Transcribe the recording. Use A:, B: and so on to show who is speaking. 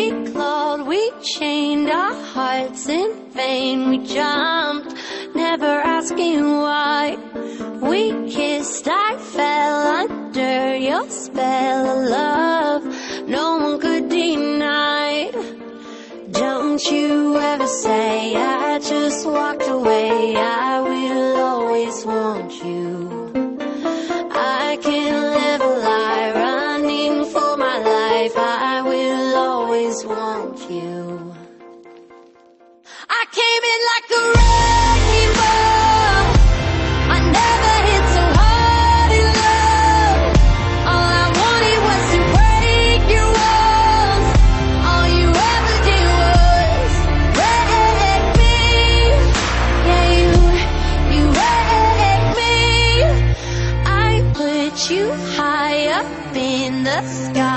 A: We clawed, we chained our hearts in vain. We jumped, never asking why. We kissed, I fell under your spell of love no one could deny. Don't you ever say I just walked away. I will always want you. I can't live a lie, running for my life. I will always want you. I came in like a wrecking ball. I never hit so hard in love. All I wanted was to break your walls. All you ever did was wreck me. Yeah, you wrecked me. I put you high up in the sky.